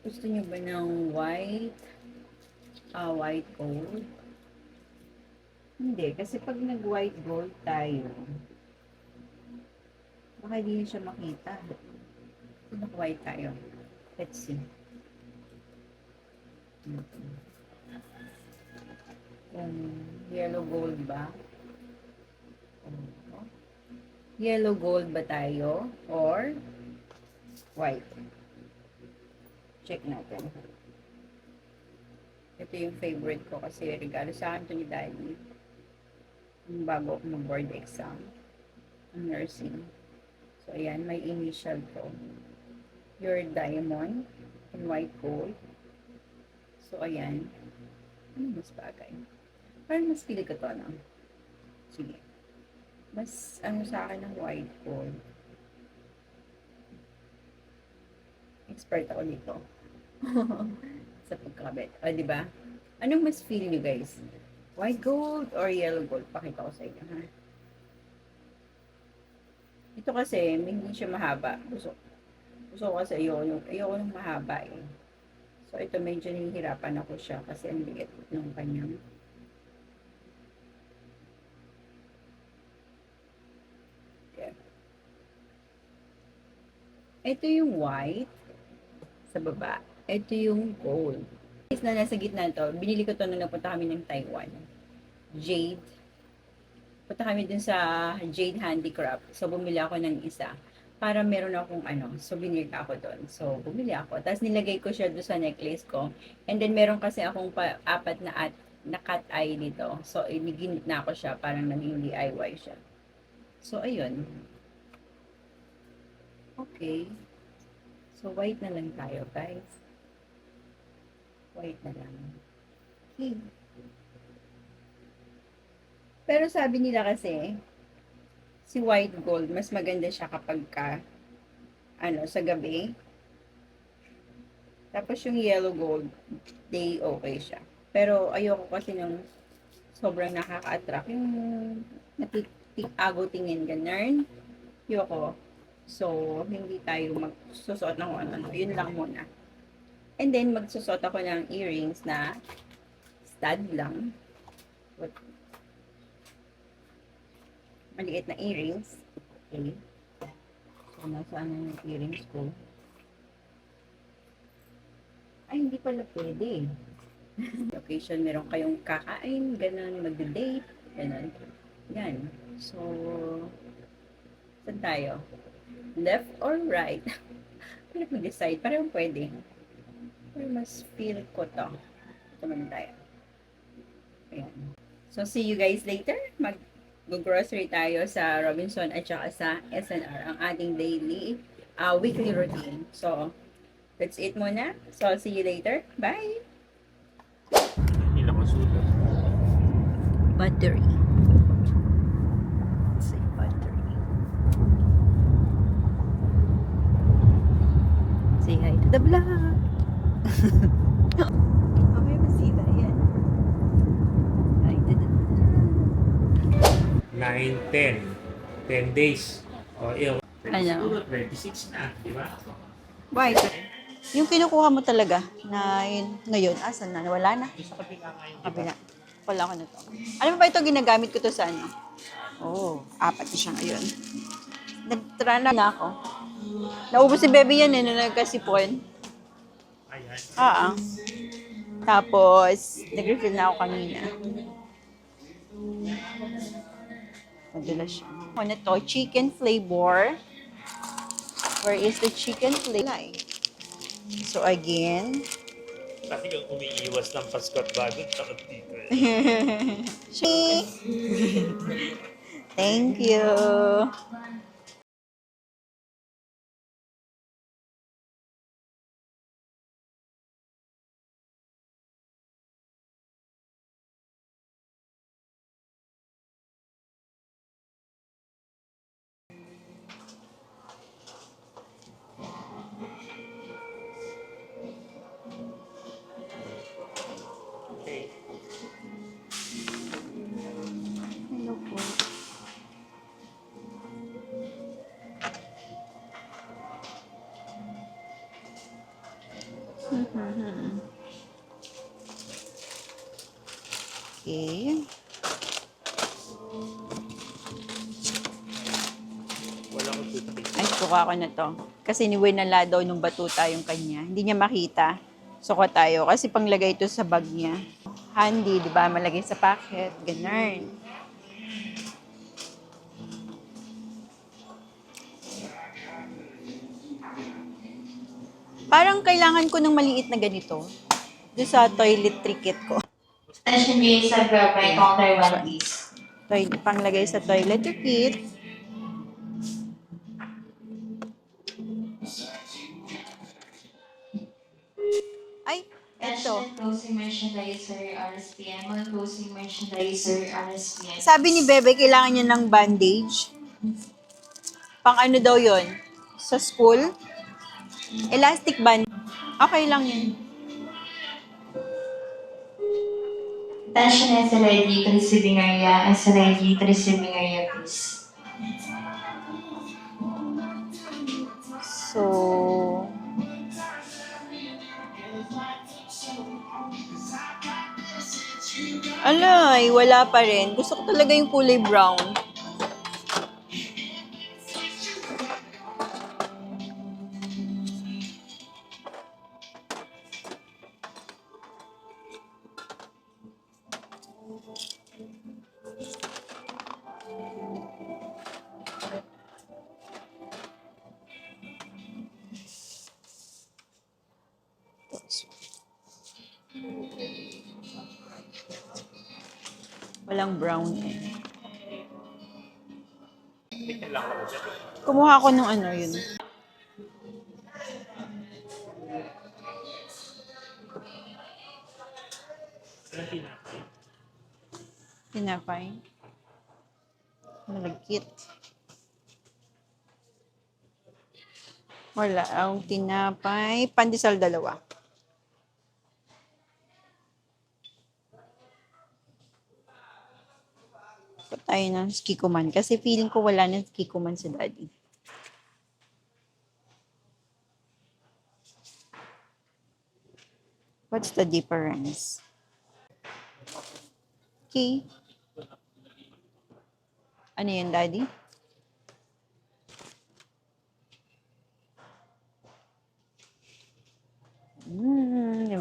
Gusto niyo ba ng white gold? Hindi, kasi pag nag-white gold tayo, baka hindi niyo siya makita. Nag-white tayo. Let's see. Yung yellow gold ba? Yellow gold ba tayo? Or white? Check natin. Ito yung favorite ko kasi regalo sa akin to ni Daddy. Yung bago ako mag-board exam. Ang nursing. So, ayan. May initial ko. Your diamond in white gold. So, ayan. Ano mas bagay? Parang mas pili ko to, no? Sige. Mas, ano sa akin ng white gold. Expert ako dito. Sa pagkakabit. O, diba? Anong mas feel nyo, guys? White gold or yellow gold? Pakita ko sa inyo, ha? Ito kasi, hindi siya mahaba. Gusto ko kasi ayoko nung mahaba eh. So, ito medyo nahihirapan ako siya kasi ang liit ng kanyang. Yeah. Ito yung white sa baba. Ito yung gold. Is na nasa gitna to. Binili ko to nung nagpunta kami ng Taiwan. Jade. Punta kami dun sa Jade Handicraft. So, bumili ako ng isa. Para meron akong souvenir ka ako doon. So, bumili ako. Tapos nilagay ko siya doon sa necklace ko. And then meron kasi akong apat na cat eye dito. So, iniginit na ako siya. Parang naging DIY siya. So, ayun. Okay. So, white na lang tayo, guys. White na lang. Okay. Pero sabi nila kasi, si white gold, mas maganda siya kapag sa gabi. Tapos yung yellow gold, day okay siya. Pero ayoko kasi ng sobrang nakaka-attract. Yung agaw tingin, ganun. Ayoko. So, hindi tayo magsusuot ng ano. Yun lang muna. And then, magsusuot ako ng earrings na stud lang. Maliit na earrings. Okay. So, nasaan na yung earrings ko? Ay, hindi pala pwede. Occasion, meron kayong kakain, ganun, mag-date, ganun. Yan. So, saan tayo? Left or right? Pero mag-decide, parang pwede. Pero mas feel ko to. Ito naman tayo. Ayan. So, see you guys later. Mag-grocery tayo sa Robinson at saka sa SNR. Ang ating daily, weekly routine. So, that's it muna. So, I'll see you later. Bye! Ilang masulat. Battery. Let's say battery. Say hi to the vlog. Okay, masita yan. Hi to the 9, 10. 10 days. O, Ano? siguro 26 na, di ba? White. Yung kinukuha mo talaga na yun, ngayon, asan na? Nawala na? Sa kabila nga yun, di ba? Kabila. Wala ko na to. Alam mo ba ito, ginagamit ko to sa ano? Oo, 4 na siya ngayon. Nagtry na ako. Naubos si Bebe yan eh, nung nagkasipon. Ayan. Tapos, nag-refill na ako kanina. Madulas siya. Ano to? Chicken flavor. Where is the chicken flavor? So again, Kasi kung umiiwas ng Pasko at Bago, takot dito eh. thank you. Okay. Hello po. Okay. Wala ko toothpaste. Ay, suka ko na to. Kasi niwinala daw nung batuta yung kanya. Hindi niya makita. Suka tayo. Kasi panglagay ito sa bag niya. Handy, di ba? Malagay sa packet. Ganun. Parang kailangan ko ng maliit na ganito. Doon sa toiletry kit ko. Attention please, I've got my counter one please. Panglagay sa toiletry kit. Ay, ito. Attention closing merchandiser RSPN. Mga closing merchandiser RSPN. Sabi ni Bebe, kailangan niya ng bandage. Pang ano daw yon? Sa school? Elastic band. Okay lang yun. Attention SLID to receiving area. SLID to receiving area please. So, alay, wala pa rin. Gusto ko talaga yung kulay brown. Walang brown eh. Hindi kailangan ko dyan. Kumuha ko nung ano yun. Ano tinapay? Tinapay. Malagkit. Wala. Ang tinapay. Pandesal dalawa. Ikot tayo ng skikuman. Kasi feeling ko wala ng skikuman si daddy. What's the difference? Okay. Ano yun, daddy?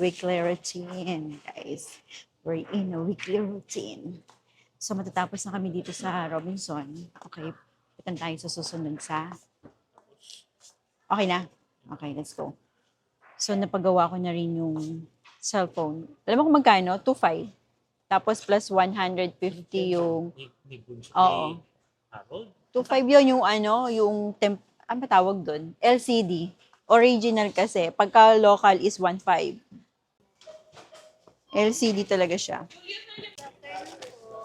Weekly routine, guys. We're in a weekly routine. So, matatapos na kami dito sa Robinson. Okay, putan tayo sa susunod sa... Okay na? Okay, let's go. So, napagawa ko na rin yung cellphone. Alam mo kung magkano? 2.5. Tapos plus 150 yung... Oo. Harold? 2.5 yun yung ano, yung ano tawag doon? LCD. Original kasi. Pagka local is 1.5. LCD talaga siya.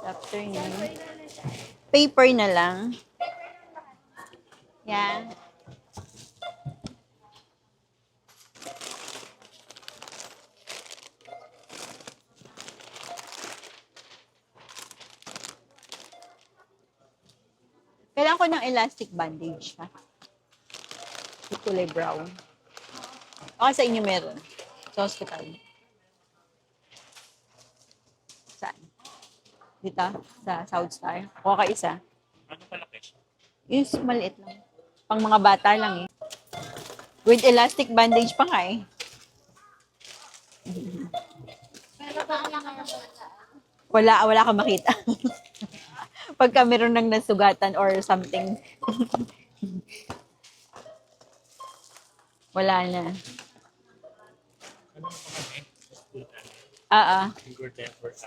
Afternoon. Paper na lang. Yan. Kailangan ko ng elastic bandage, ha? Yung kulay brown. Okay, sa inyo meron. Sa hospital. Saan? Dito? Sa South Star? Kuha ka isa. Ano palaki siya? Yung maliit lang. Pang mga bata lang eh. With elastic bandage pa nga eh. Wala kang makita. Pagka meron nang nasugatan or something. Wala na. Ano pa kami? School namin. Figure them for us.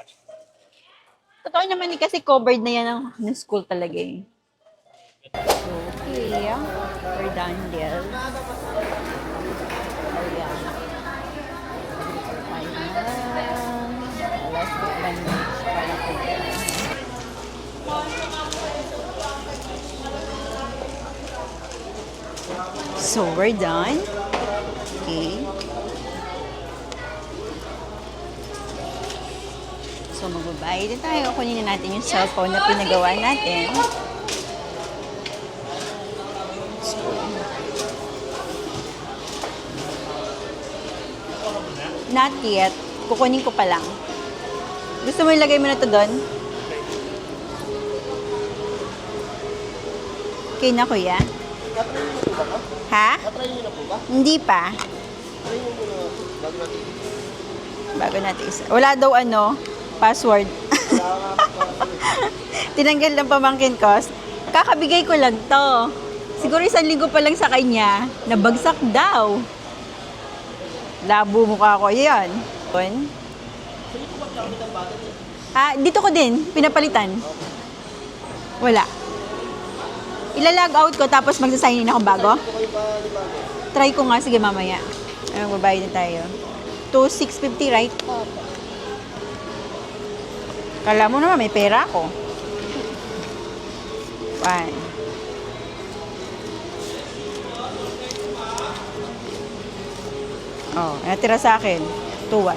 Totoo naman eh, kasi covered na yan ng school talaga eh. So, okay. We're done there. Oh, yeah. Let's go bandage para po. So, we're done. Okay. So, magbabayad na tayo. Kunin na natin yung cellphone na pinagawa natin. So, Not yet. Kukunin ko pa lang. Gusto mo ilagay mo na to doon? Okay na, kuya. Ha? Hindi pa. Bago natin isa. Wala daw password. Tinanggal ng pamangkin ko. Kakabigay ko lang to. Siguro 1 linggo pa lang sa kanya. Nabagsak daw. Labo mukha ko. Yan. Dito ko din. Pinapalitan. Wala. Ila-log out ko tapos magsasign in ako bago. Try ko nga. Sige, mamaya. Magbabayad na tayo. 2,650, right? Kala mo naman, may pera ako. 1. Oh, natira sa akin. 2,1.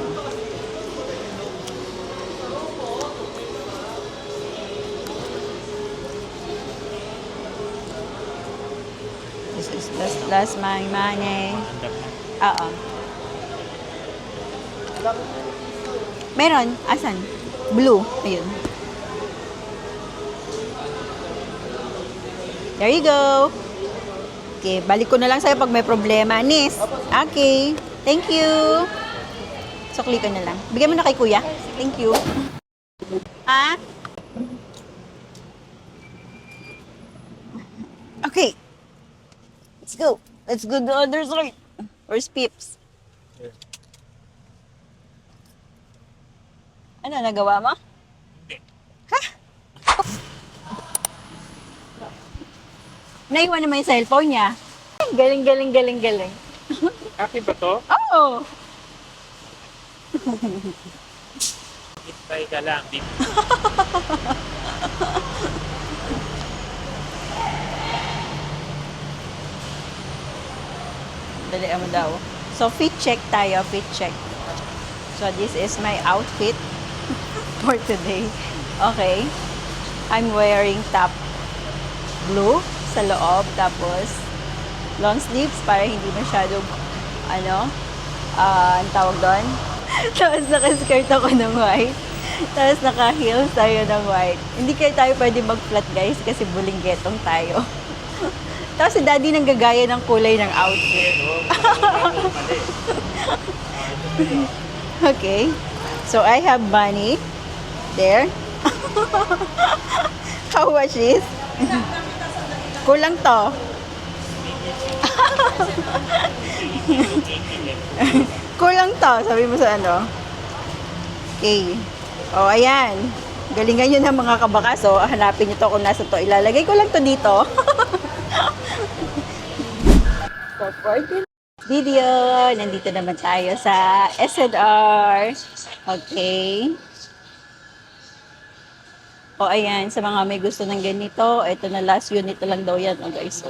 This is last my money. Oo. Meron. Asan? Blue. Ayun. There you go. Okay, balik ko na lang sa'yo pag may problema. Nis. Okay. Thank you. So, click ko na lang. Bigyan mo na kay kuya. Thank you. Okay. Let's go. Let's go to the other side. Where's Pips? Ano, nagawa mo? Hindi. Ha? Naiwan naman yung cellphone niya. Galing, galing, galing, galing. Akin ba to? Oo. Try ka lang. Dali mo daw. So, fit check tayo. Fit check. So, this is my outfit for today. Okay. I'm wearing top blue sa loob. Tapos, long sleeves para hindi masyadong, ang tawag doon. Tapos, naka-skirt ako ng white. Tapos, naka-heels tayo ng white. Hindi kayo tayo pwede mag-flat, guys, kasi bulinggetong tayo. Tapos, si daddy nang gagaya ng kulay ng outfit. Okay. So, I have bunny. There. How much is? Kulang to. Kulang to. Sabi mo sa ano? Okay. O, ayan. Galingan nyo ng mga kabakas. O, hanapin nyo to kung nasa to. Ilalagay ko lang to dito. Video. Nandito naman tayo sa SNR. Okay. O, ayan. Sa mga may gusto ng ganito, ito na last unit na lang daw yan. O, guys. So,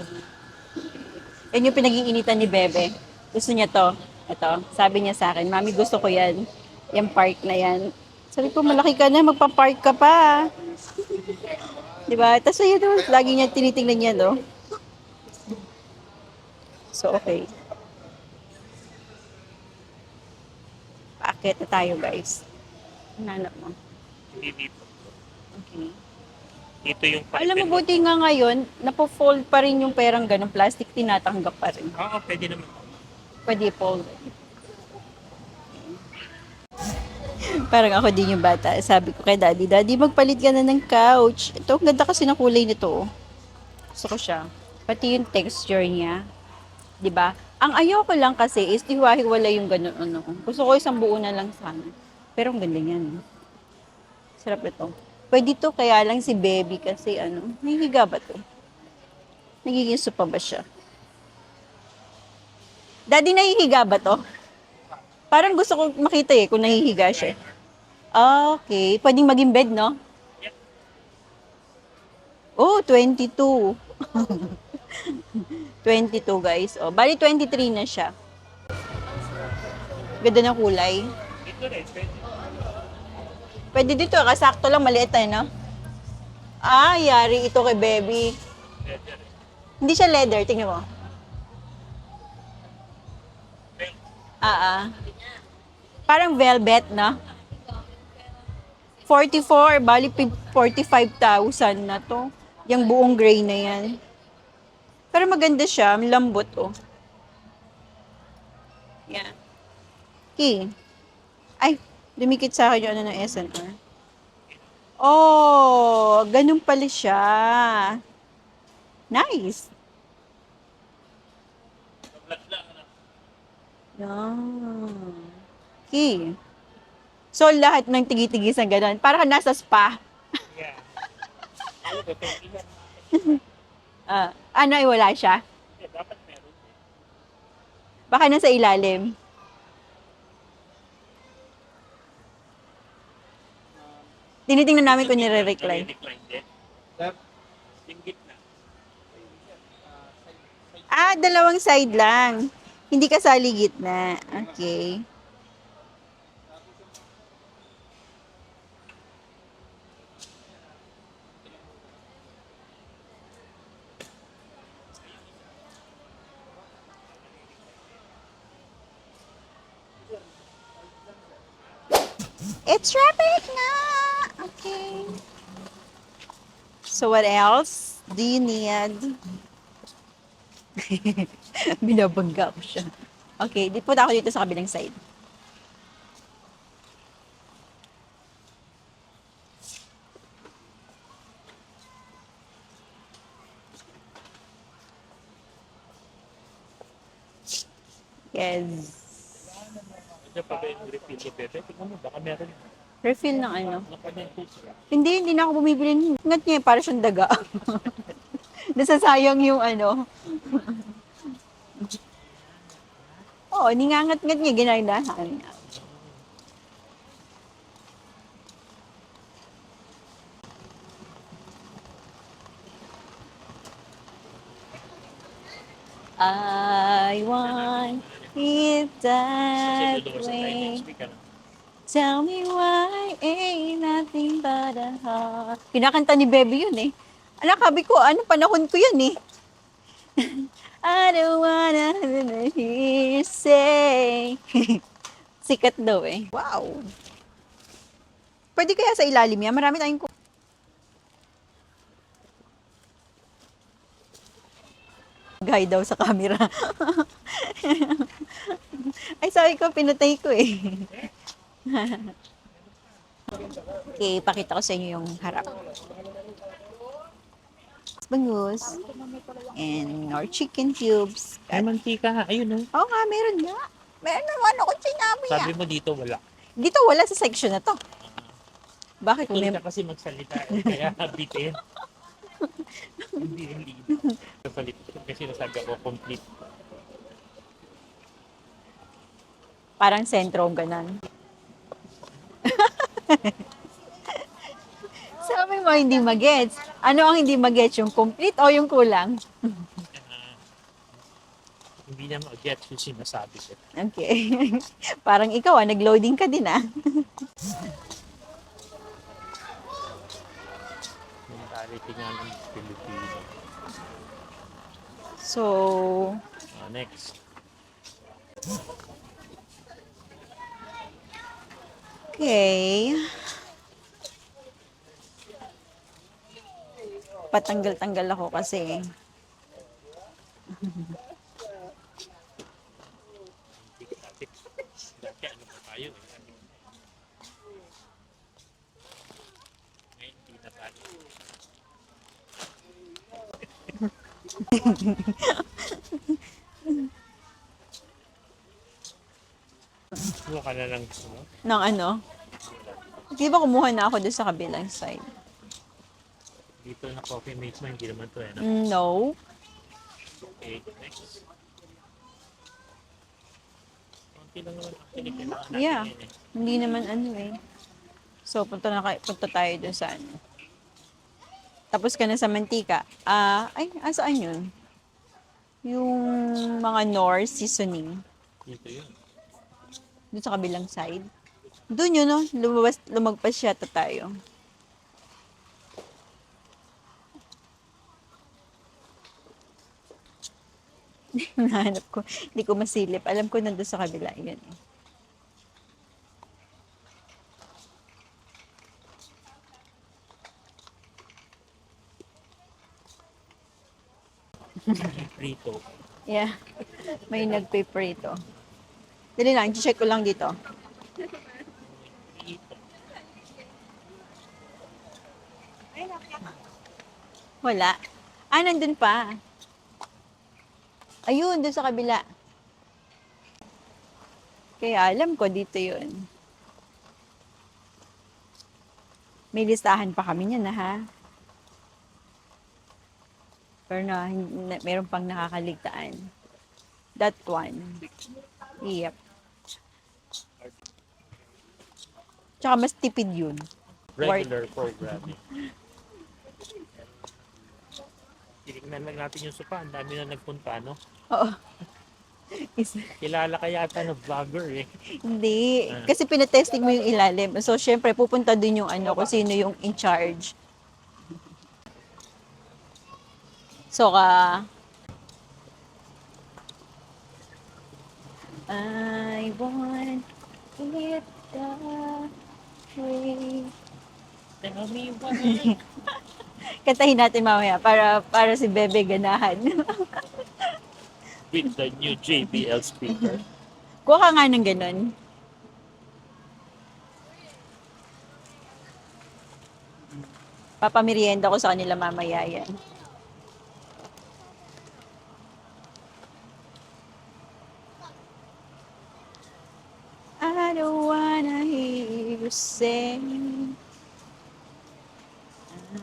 yan yung pinag-iinitan ni Bebe. Gusto niya to. Ito. Sabi niya sa akin, Mami, gusto ko yan. Yung park na yan. Sabi ko, malaki ka na. Magpa-park ka pa. Diba? Tapos, ayun, lagi niya tinitingnan niya, no? So, okay. Paakit na tayo, guys. Nanap mo. Hindi dito. Okay. Dito yung Alam mo, buti nga ngayon, napo-fold pa rin yung perang ganun. Plastic, tinatanggap pa rin. Oo, pwede naman. Pwede fold. Parang ako din yung bata. Sabi ko kay daddy, Daddy, magpalit ka na ng couch. Ito, ang ganda kasi ng kulay nito. Gusto ko siya. Pati yung texture niya. 'Di ba? Ang ayoko lang kasi is ihiwa-hiwala yung ganun ano. Gusto ko isang buo na lang sana. Pero ang ganda niyan. Sarap ito. Pwede to kaya lang si baby kasi nahihiga ba to? Nagiging sopa ba siya? Daddy, nahihiga ba to? Parang gusto ko makita kung nahihiga siya. Okay. Pwedeng maging bed, no? Oh, 22. 22, guys. Oh, bali 23 na siya. Ganda ng kulay. Dito rin, pwede. Pwede dito, kasakto lang, maliit no? Yari ito kay baby. Leather. Hindi siya leather, tingnan mo. Parang velvet na. 44, bali 45,000 na to. Yung buong gray na yan. Pero maganda siya, lambot oh. Yan. Okay. Ay, dumikit sa akin yung ano ng SNR. Oh, ganun pala siya. Nice. Ah. Okay. So, lahat ng tigi-tigis na ganun. Para ka nasa spa. Yeah. Ano, ay wala siya? Dapat meron. Baka nasa ilalim. Tinitingnan namin kung nire-recline. Nire-recline din. Yung gitna. Ah, dalawang side lang. Hindi kasali gitna. Okay. It's traffic na! Okay. So what else do you need? Binabangga ko siya. Okay, di punta ako dito sa kabilang side. Yes. Ito pa ba yung refill ni Bebe? Tingnan mo, baka meron. Refill ng ano? Nakadentus ka. Hindi na ako bumibili. Ingat niya, para siyang daga. Nasasayang yung ano. Oo, ningangat-ngat niya, ginagdahan niya. I want it that Kasi doon sa tayo way. next week, ano? Tell me why ain't nothing but a heart. Kinakanta ni Bebe yun eh. Anak, sabi ko, ano panahon ko yun eh. I don't wanna hear you say. Sikat daw eh. Wow. Pwede kaya sa ilalim yan? Marami tayong gay daw sa camera. Ay, sabi ko, pinatay ko eh. Okay, pakita ko sa inyo yung harap. Bangus. And our chicken cubes. Ay, mantika ha. Ayun, oh. Oo nga, meron nga. Meron naman ako sinabi Sabi mo dito, wala. Dito wala sa section na to. Bakit? Tuloy May... ka kasi magsalita. Kaya bitin. Hindi yung lead. Kapalit ko kasi nasabi ako complete. Parang sentro, ganan. Sabi mo, hindi magets. Ano ang hindi magets? Yung complete o yung kulang? Hindi na mag-get yung sinasabi ko. Okay. Parang ikaw nag-loading ka din Mentality nga ng Pilipino. So, Next. okay. Patanggal-tanggal ako kasi. Dati ano pa tayo eh. Ngayon hindi na tayo. Kumuha ka na ng ano? Ng ano? Di ba kumuha na ako doon sa kabilang side? Dito na coffee mates mo, hindi naman to eh. No? No. Okay, next. Konti lang naman actually kailangan natin Yeah. yun eh. Hindi naman ano eh. So, punta tayo doon sa ano. Tapos ka na sa mantika. Saan yun? Yung mga Knorr seasoning. Dito yun. Doon sa kabilang side. Doon yun, no? Lumagpas yata tayo. Nahanap ko. Hindi ko masilip. Alam ko nandun sa kabila. Yan eh. Prito. Yeah. May nagpe-prito. Dali lang, check ko lang dito. Prito. Wala. Ah, nandun pa. Ayun, doon sa kabila. Kaya alam ko dito yun. May listahan pa kami niyan na ha. Pero meron pang nakakaligtaan. That one. Yep. Tsaka mas tipid yun. Regular programming. Tinignan lang natin yung sopa. Ang dami na nagpunta, no? Oo. Kilala ka yata ng vlogger eh. Hindi. Kasi pinatesting mo yung ilalim. So, syempre, pupunta dun yung ano, kung sino yung in charge. So, I want it that way. Tell me why. Kantahin natin mamaya para si Bebe ganahan. With the new JBL speaker. Kuha ka nga ng ganun. Papamerienda ko sa kanila mamaya yan. I don't wanna hear you sing. I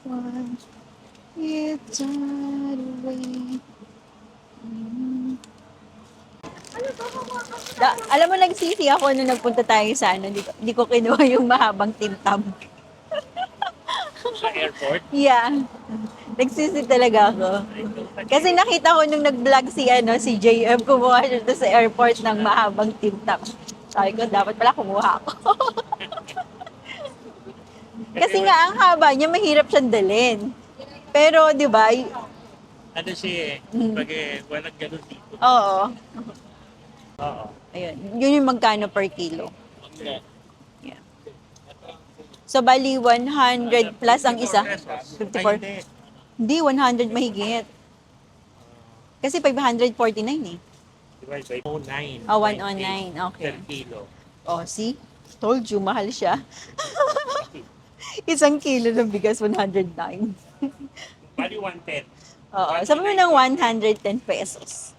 want it that way. Alam mo, nagsisi ako nung nagpunta tayo sa ano, di ko kinuha yung mahabang timtam. Sa airport. Yeah. Nagsisi talaga ako. Kasi nakita ko nung nag-vlog si JM, kumuha siya doon sa airport ng mahabang timtam. Sabi ko, dapat pala kumuha ako. Kasi nga, ang haba niya, mahirap siyang dalhin. Pero, di ba? Ano siya eh. Pag walang ganun dito. Oo. Oo. Ayun. Yun yung magkano per kilo. Okay. Yeah. So, bali, 100 plus ang isa. 54. Ay, Hindi, 100 mahigit. Kasi 549 eh. divide by 109. Oh, 109. Okay. Per kilo. Oh, see? Told you, mahal siya. Isang kilo ng bigas, 109. Bali 110. Oo. Sabi mo ng 110 pesos.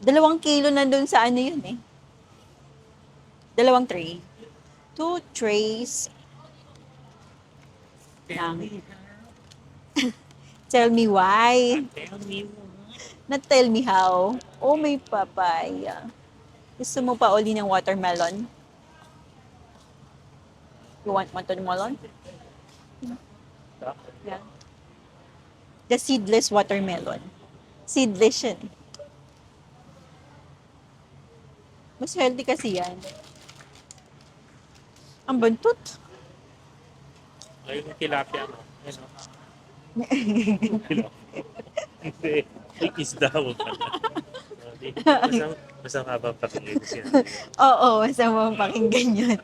2 kilo na dun sa ano yun eh. 2 tray. 2 trays. Tell Lang. me, Tell me why. tell me. Not tell me how. Oh, may papaya. Gusto mo pa uli ng watermelon? You want watermelon? Yeah. The seedless watermelon. Seedless yan. Mas healthy kasi yan. Ang bantot. Ayun yung tilapia mo. Ano? Hindi. Yung isda mo pala. Masang habang pakinggan siya. Oo, masama ang pakinggan yun.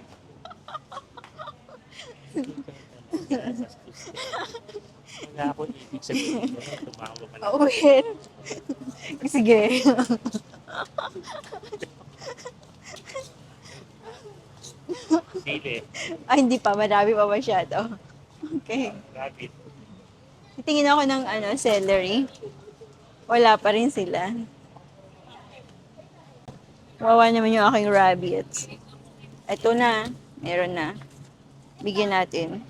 Wala akong ibig sabihin. Tumawa ka lang. Wait. Sige. Sili. Ay, hindi pa. Marami pa masyado. Okay. Rabbit. Titingin ako ng celery. Wala pa rin sila. Wawa naman yung aking rabbits. Ito na. Meron na. Bigyan natin.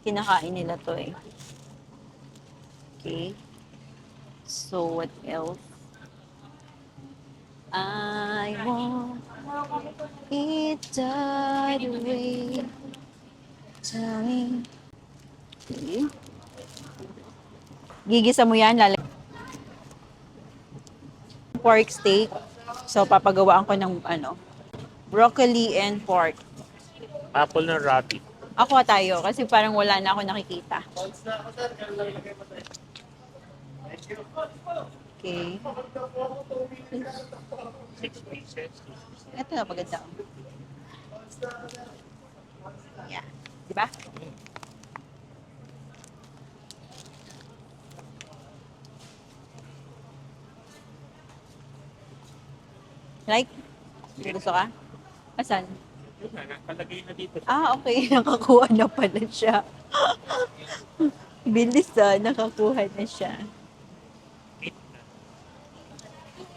Kinakain nila to eh. Okay. So, what else? I want it that way. Tell me. Okay. Gigisa mo yan, pork steak. So, papagawaan ko ng broccoli and pork. Apple ng rabbit. Ako tayo, kasi parang wala na ako nakikita. Okay. 6 pieces. Ito na, paganda. Yeah. Di ba? Like? May gusto ka? Asan? Yun nga, nakalagay na dito. Ah, okay. Nakakuha na pala siya. Bilis nakakuha na siya. Meat na.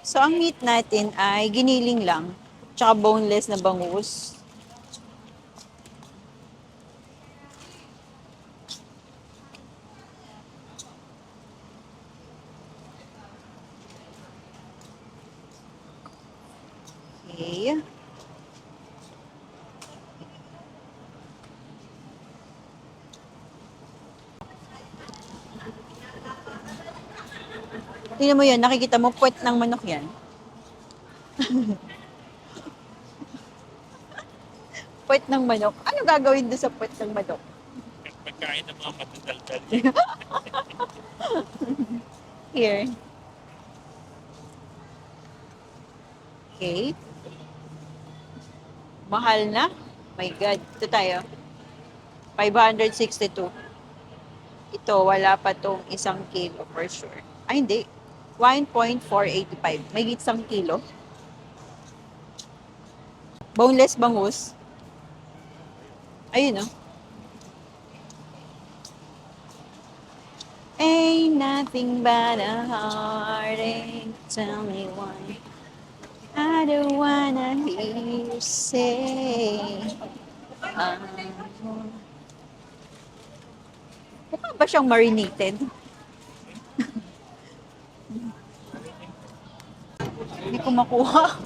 So, ang meat natin ay giniling lang. Tsaka boneless na bangus. Okay. Tingnan mo yan, nakikita mo, puwet ng manok yan. Puwet ng manok. Ano gagawin doon sa puwet ng manok? Pagkain ng mga matadaldal. Here. Okay. Mahal na. My God. Ito tayo. 562. Ito, wala pa tong 1 kilo for sure. Ay, hindi. 1.485. May 1 kilo. Boneless bangus. Ayun, oh. Ain't nothing but a heartache. Tell me why. I don't wanna hear you say. Mukha ba siyang marinated? Hindi ko makuha.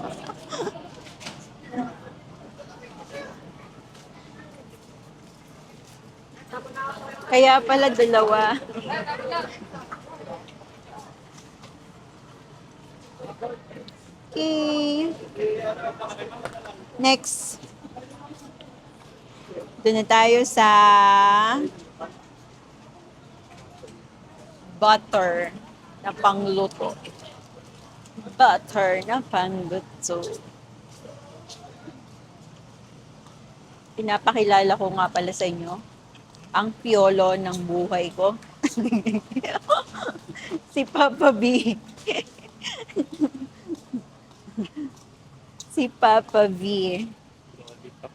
Kaya pala dalawa. Okay. Next. Doon na tayo sa butter na pangluto. Butter na pangluto. Pinapakilala ko nga pala sa inyo ang piolo ng buhay ko. Si Papa B. Si Papa B. Lollipop.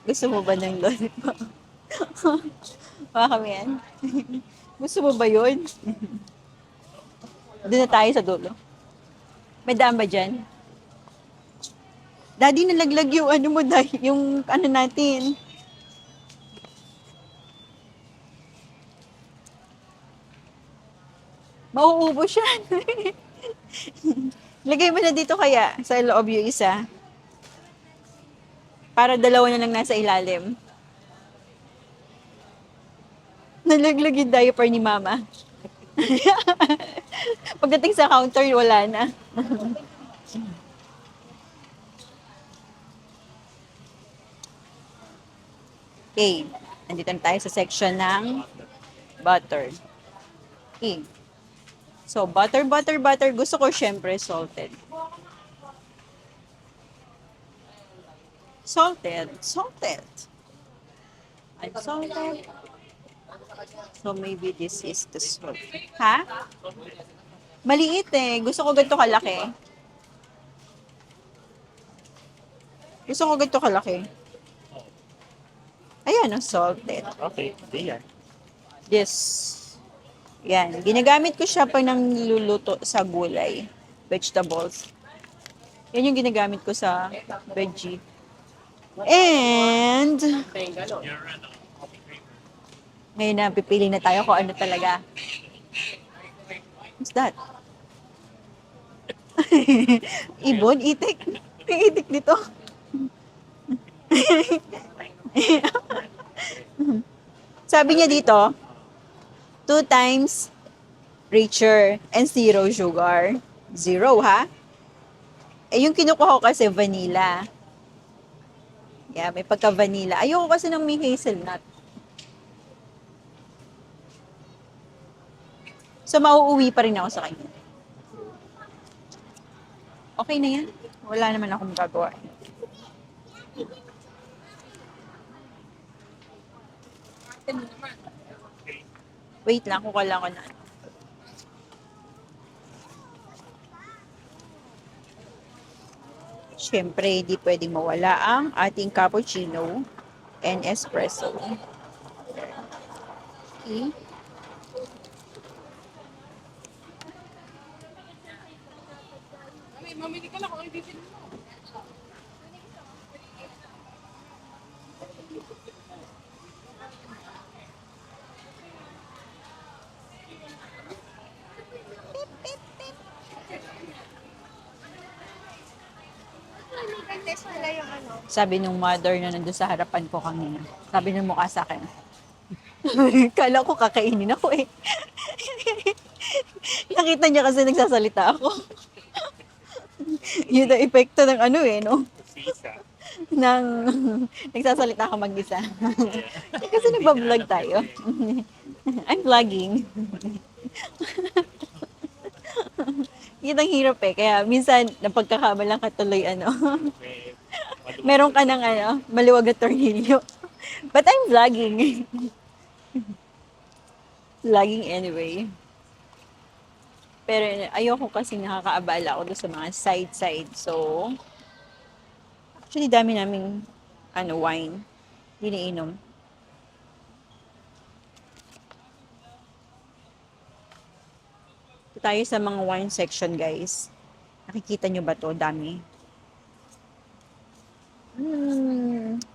Gusto mo ba ng lollipop? Baka kami yan. Gusto mo ba yun? Doon na tayo sa dulo. May daan ba dyan? Daddy, nalaglag yung ano mo, yung ano natin. Mauubos siya. Lagay mo na dito kaya sa loob yung isa. Para dalawa na lang nasa ilalim. Nalaglag yung diaper ni Mama. Pagdating sa counter, wala na. Okay. Nandito na tayo sa section ng butter. Okay. So, butter. Gusto ko syempre salted. Salted. I'm salted. So, maybe this is the salt. Ha? Maliit eh. Gusto ko ganito kalaki. Ayan, salted. Okay, hindi yan. Yes. Yan. Ginagamit ko siya pag nang niluluto sa gulay. Vegetables. Yan yung ginagamit ko sa veggie. And, Your coffee creamer. ngayon na, pipili na tayo kung ano talaga. What's that? Ibon? Itik? May itik dito. Sabi niya dito, 2 times richer and 0 sugar. 0, ha? Eh, yung kinukuha ko kasi vanilla. Yeah, may pagka-vanilla. Ayoko kasi ng may hazelnut. So, mauuwi pa rin ako sa kanya. Okay na yan. Wala naman akong magagawa. Okay. Wait lang, kukuha lang ko na. Siyempre, hindi pwedeng mawala ang ating cappuccino and espresso. Okay. Sabi nung mother na nandun sa harapan ko kanina. Sabi nung mukha sa akin. Kala ko kakainin ako eh. Nakita niya kasi nagsasalita ako. Yun ang epekto ng ano eh, no? Si Isa. Ng nagsasalita ako mag-isa. Kasi nagbablog tayo. I'm vlogging. Yun ang hirap eh. Kaya minsan, napagkakamalang katuloy ano. May maluwag. Meron ka ng ano, maluwag na tornilyo. But I'm vlogging. Vlogging anyway. Pero ayoko kasi nakakaabala ako doon sa mga side-side. So, actually dami naming ano, wine. Diniinom. Ito tayo sa mga wine section, guys. Nakikita nyo ba to? Dami.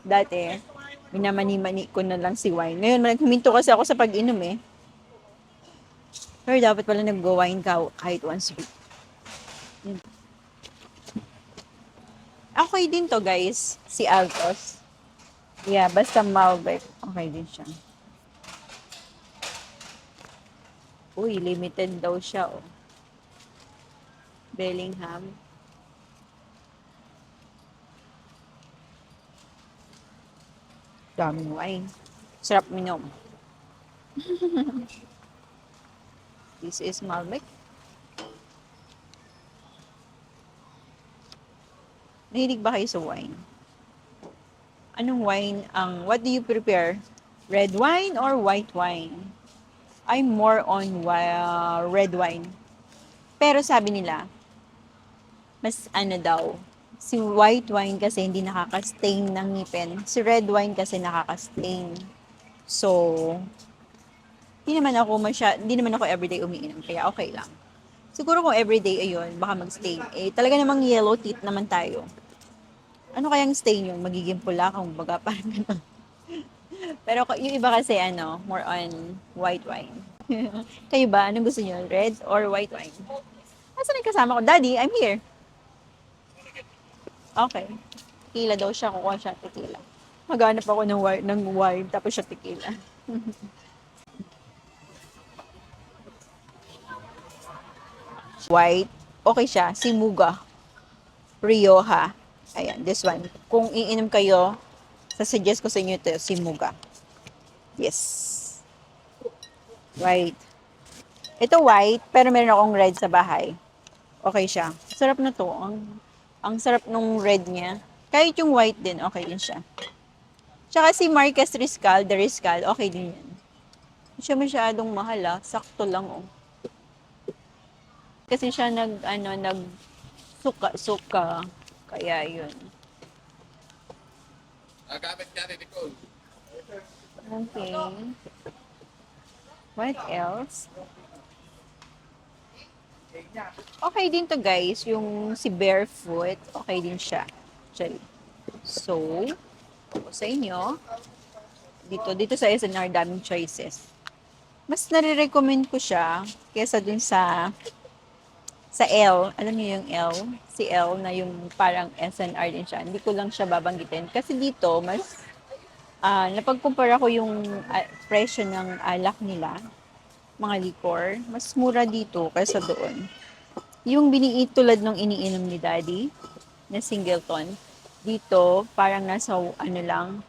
Dati, minamani-mani ko na lang si wine. Ngayon, huminto kasi ako sa pag-inom eh. Pero dapat pala nag-wine ka kahit once a week. Yun. Okay din to, guys. Si Altos. Yeah, basta Malbec. Okay din siya. Uy, limited daw siya, oh. Bellingham. Daming wine. Sarap minom. This is Malbec. Mahilig ba kayo sa wine? Anong wine what do you prepare? Red wine or white wine? I'm more on red wine. Pero sabi nila, mas ano daw, si white wine kasi hindi nakaka-stain ng ngipin. Si red wine kasi nakaka-stain. So, hindi naman ako everyday umiinom, kaya okay lang. Siguro kung everyday ayun, baka mag-stain. Eh, talaga namang yellow teeth naman tayo. Ano kayang stain yun? Magiging pula kung baga parang gano'n. Pero yung iba kasi ano, more on white wine. Kayo ba? Anong gusto niyo? Red or white wine? Nasaan yung kasama ko? Daddy, I'm here. Okay. Tequila daw siya. Kukuha siya tequila. Maghanap ako ng wine tapos siya tequila. White. Okay siya. Si Muga. Rioja. Ayan, this one. Kung iinom kayo, sasuggest ko sa inyo ito, si Muga. Yes. White. Ito white, pero meron akong red sa bahay. Okay siya. Sarap na to. Ang sarap nung red niya. Kahit yung white din, okay din siya. Tsaka si Marquez Riscal, the Riscal, okay din yan. Hindi siya masyadong mahal ah. Sakto lang oh. Kasi siya suka. Kaya yun. Nagamit niya rin, Nicole. Okay. What else? Okay din to guys. Yung si Barefoot, okay din siya. Actually. So, sa inyo, dito sa SNR, daming choices. Mas nare-recommend ko siya kesa dun sa L. Alam niyo yung L? Si L na yung parang SNR din siya. Hindi ko lang siya babanggitin. Kasi dito, mas napagkumpara ko yung presyo ng alak nila, mga liquor, mas mura dito kaysa doon. Yung tulad ng iniinom ni Daddy, na Singleton, dito, parang nasa lang,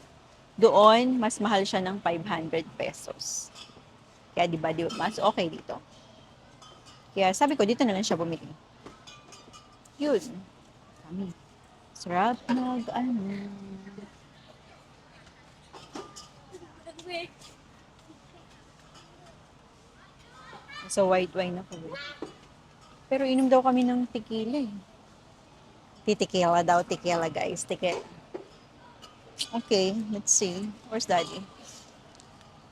doon, mas mahal siya ng 500 pesos. Kaya diba, mas okay dito. Kaya sabi ko, dito na lang siya bumili. Yun. Kami. Sarap Sa white wine ako. Pero inom daw kami ng tequila eh. Tequila daw, tequila guys. Tequila. Okay, let's see. Where's daddy?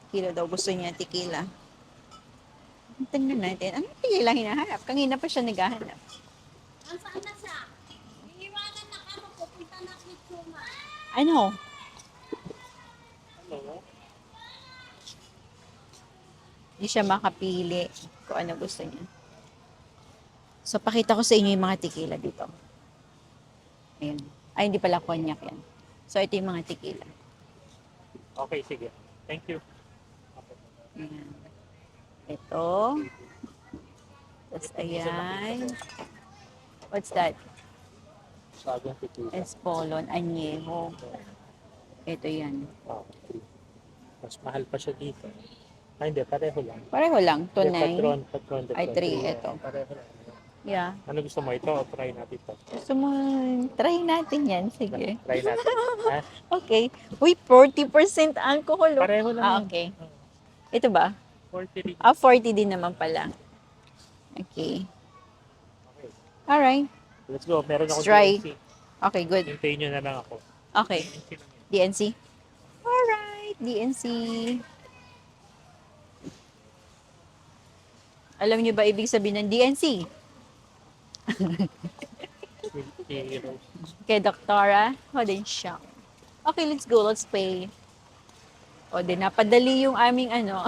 Tequila daw. Gusto niya tequila. Tingnan natin. Ano tequila hinahanap? Kanina pa siya naghahanap. Nasaan na siya? Iiwanan na ka, pupunta na Kitsuma. Ano? Hello? Hindi siya makapili kung ano gusto niya. So, pakita ko sa inyo yung mga tequila dito. Ayan. Ay, hindi pala cognac yan. So, ito yung mga tequila. Okay, sige. Thank you. Ayan. Ito. Tapos, ayan. What's that? Sagang tequila. Espolon, Añejo. Ito yan. Mas mahal pa siya dito. Ay, hindi. Pareho lang. Pareho lang. Tunay. Patron. Ay, 3. Ito. Pareho lang. Yeah. Ano gusto mo ito o try natin ito? Gusto mo, try natin yan. Sige. Try natin. Ha? Okay. Uy, 40% alcohol. Oh. Pareho lang. Ah, yan. okay. Ito ba? 40 rin. 40 din naman pala. Okay. Okay. Alright. Let's go. Meron ako Let's try. DNC. Okay, good. Hintayin nyo na lang ako. Okay. DNC lang yan. DNC. Alright, DNC. Alam niyo ba ibig sabihin ng DNC? Heroes. Kay Doktora Hodenshaw. Okay, let's go. Let's pay. O, din napadali yung aming ano.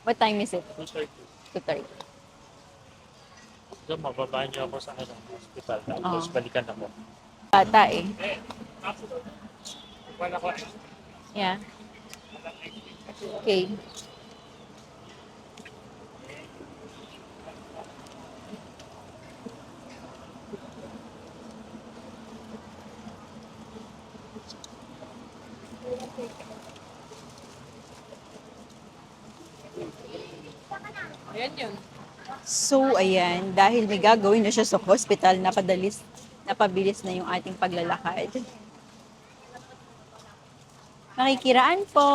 What time is it? 2:30. 2:30. So, mababa niyo ako sa hospital. Tapos Oo. balikan ako. Bata eh. Wala ko. Yeah. Okay. So, ayan, dahil may gagawin na siya sa hospital, napabilis na yung ating paglalakad. Makikiraan po.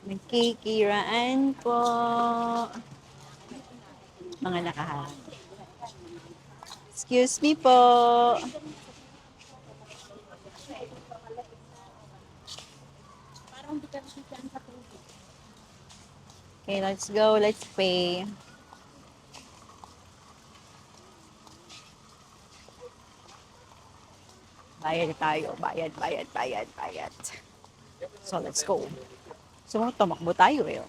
Makikiraan po. Mga nakaharap. Excuse me po. Okay, let's go. Let's pay. Bayad tayo. Bayad. So, let's go. So, tumakbo tayo eh. Oh.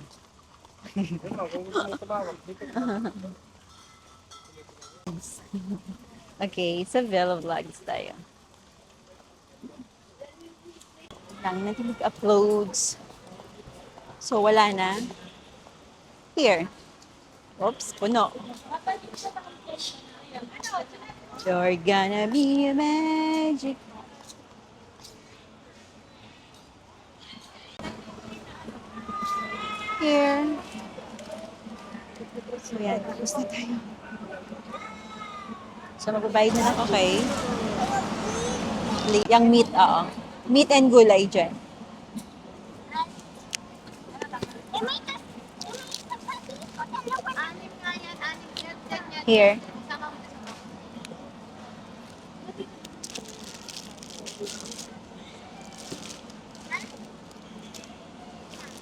Okay, sa Velo Vlogs tayo. Lang natin mag-uploads. So, wala na. Here. Oops, puno. You're gonna be a magic. Here. So, yan. Tapos na tayo. So, magbabayad na lang ako kay yung meat, oo. Meat and gulay dyan. Here.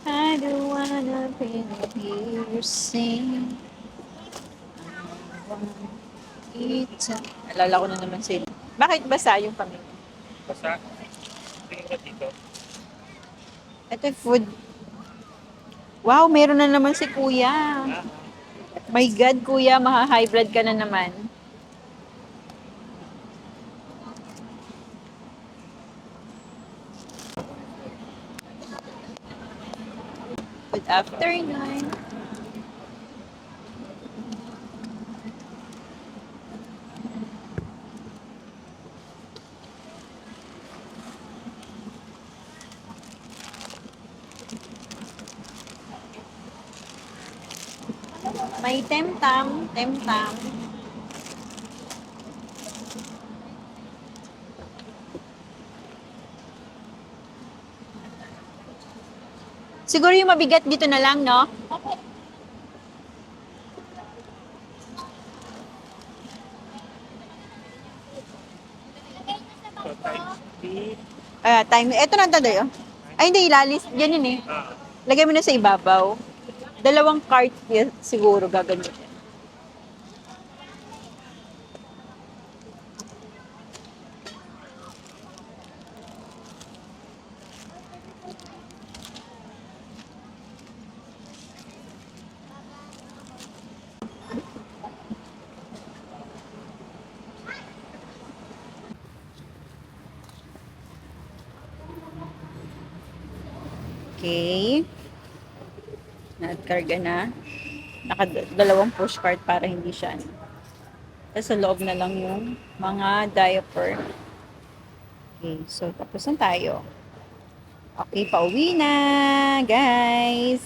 I don't wanna be here sing. Alala ko na naman sila. Bakit basa yung pamilya? Basta, tingin ka dito. Ito yung food. Wow, meron na naman si kuya. My God, kuya, maha-high blood ka na naman. Good afternoon. May temtam. Siguro yung mabigat dito na lang, no? So, times 3. Time. Ito na tayo. Ay, hindi. Ilalis. Yan yun eh. Lagay mo na sa ibabaw. Dalawang cart yan siguro gagamitin. Okay. Nagkarga na. Dalawang push cart para hindi siya. Tapos sa loob na lang yung mga diaper. Okay, so tapos na tayo. Okay, pauwi na, guys.